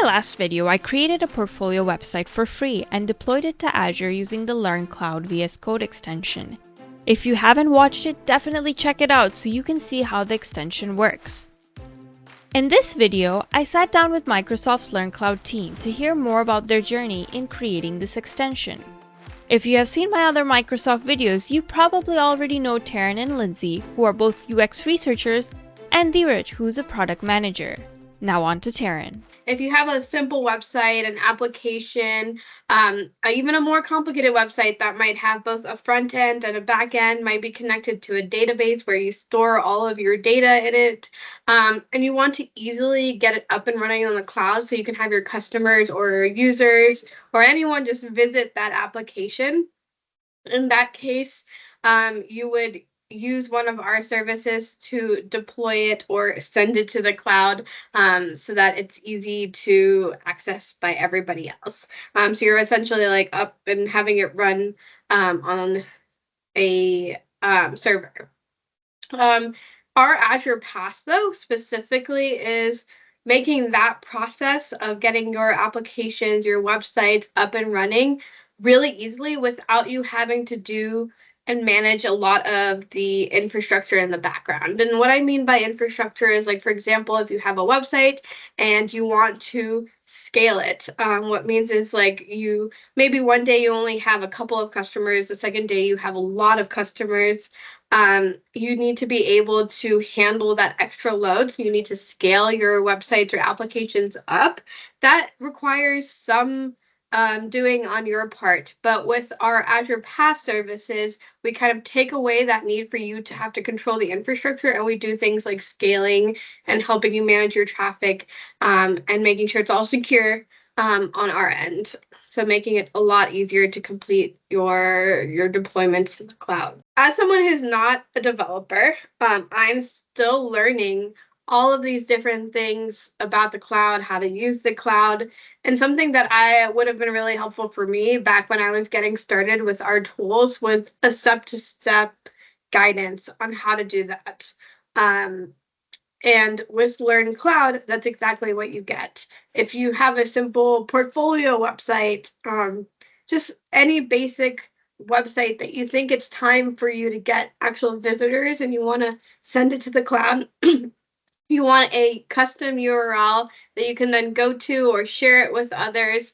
my last video, I created a portfolio website for free and deployed it to Azure using the Learn Cloud VS Code extension. If you haven't watched it, definitely check it out so you can see how the extension works. In this video, I sat down with Microsoft's Learn Cloud team to hear more about their journey in creating this extension. If you have seen my other Microsoft videos, you probably already know Taryn and Lindsay, who are both UX researchers, and Dheeraj, who's a product manager. Now on to Taryn. If you have a simple website, an application, even a more complicated website that might have both a front end and a back end, might be connected to a database where you store all of your data in it, and you want to easily get it up and running on the cloud so you can have your customers or users or anyone just visit that application. In that case, you would use one of our services to deploy it or send it to the cloud so that it's easy to access by everybody else. So you're essentially like up and having it run on a server. Our Azure Pass, though, specifically is making that process of getting your applications, your websites up and running really easily without you having to do and manage a lot of the infrastructure in the background. And what I mean by infrastructure is, like, for example, if you have a website and you want to scale it, what means is like maybe one day you only have a couple of customers, the second day you have a lot of customers. You need to be able to handle that extra load. So you need to scale your websites or applications up. That requires some doing on your part. But with our Azure Pass services, we kind of take away that need for you to have to control the infrastructure, and we do things like scaling and helping you manage your traffic and making sure it's all secure on our end. So making it a lot easier to complete your deployments to the cloud. As someone who's not a developer, I'm still learning all of these different things about the cloud, how to use the cloud, and something that I would have been really helpful for me back when I was getting started with our tools was a step-to-step guidance on how to do that. And with Learn Cloud, that's exactly what you get. If you have a simple portfolio website, just any basic website that you think it's time for you to get actual visitors and you want to send it to the cloud, you want a custom URL that you can then go to or share it with others,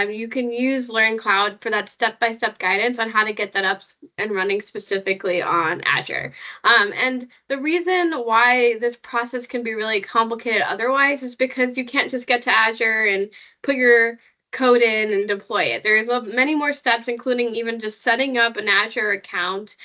you can use Learn Cloud for that step-by-step guidance on how to get that up and running specifically on Azure. And the reason why this process can be really complicated otherwise is because you can't just get to Azure and put your code in and deploy it. There's many more steps, including even just setting up an Azure account,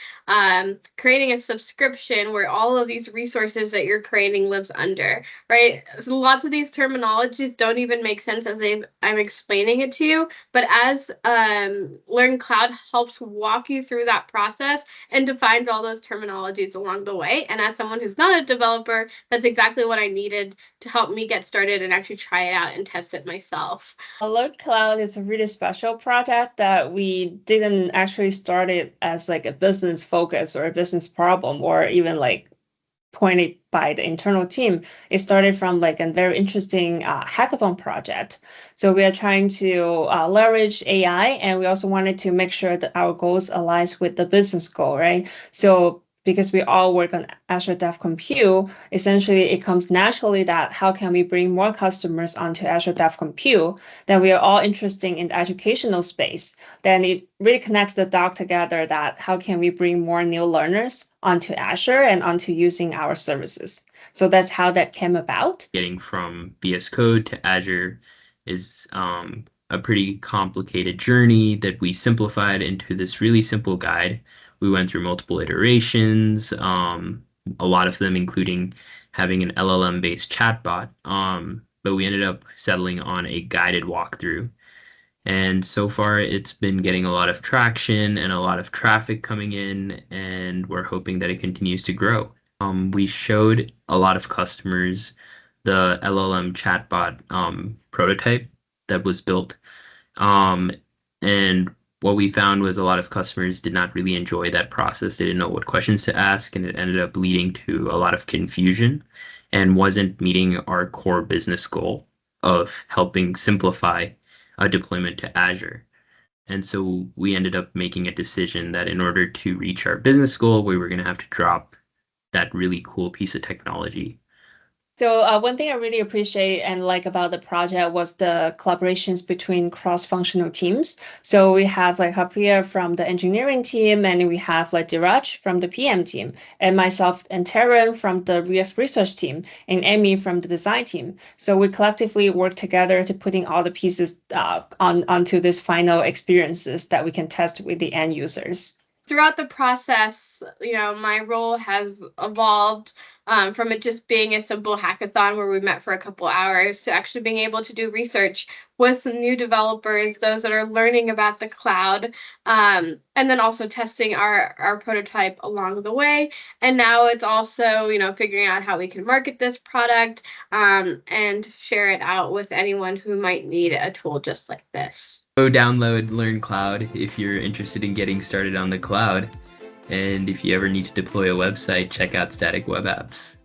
creating a subscription where all of these resources that you're creating lives under, right? So lots of these terminologies don't even make sense as I'm explaining it to you, but as Learn Cloud helps walk you through that process and defines all those terminologies along the way. And as someone who's not a developer, that's exactly what I needed to help me get started and actually try it out and test it myself. Learn Cloud is a really special project that we didn't actually start it as like a business focus or a business problem or even like pointed by the internal team. It started from like a very interesting hackathon project. So we are trying to leverage AI, and we also wanted to make sure that our goals aligns with the business goal, right? So because we all work on Azure Dev Compute, essentially it comes naturally that how can we bring more customers onto Azure Dev Compute? Then we are all interested in the educational space. Then it really connects the dots together that how can we bring more new learners onto Azure and onto using our services. So that's how that came about. Getting from VS Code to Azure is a pretty complicated journey that we simplified into this really simple guide. We went through multiple iterations, a lot of them including having an LLM-based chatbot, but we ended up settling on a guided walkthrough. And so far, it's been getting a lot of traction and a lot of traffic coming in, and we're hoping that it continues to grow. We showed a lot of customers the LLM chatbot prototype that was built, and what we found was a lot of customers did not really enjoy that process. They didn't know what questions to ask, and it ended up leading to a lot of confusion and wasn't meeting our core business goal. of helping simplify a deployment to Azure. And so we ended up making a decision that in order to reach our business goal, we were going to have to drop that really cool piece of technology. So one thing I really appreciate and like about the project was the collaborations between cross-functional teams. So we have like Hapriya from the engineering team, and we have like Diraj from the PM team, and myself and Taryn from the React research team, and Amy from the design team. So we collectively work together to putting all the pieces onto this final experiences that we can test with the end users. Throughout the process, my role has evolved from it just being a simple hackathon where we met for a couple hours to actually being able to do research with new developers, those that are learning about the cloud, and then also testing our prototype along the way. And now it's also, figuring out how we can market this product and share it out with anyone who might need a tool just like this. Go download Learn Cloud if you're interested in getting started on the cloud. And if you ever need to deploy a website, check out Static Web Apps.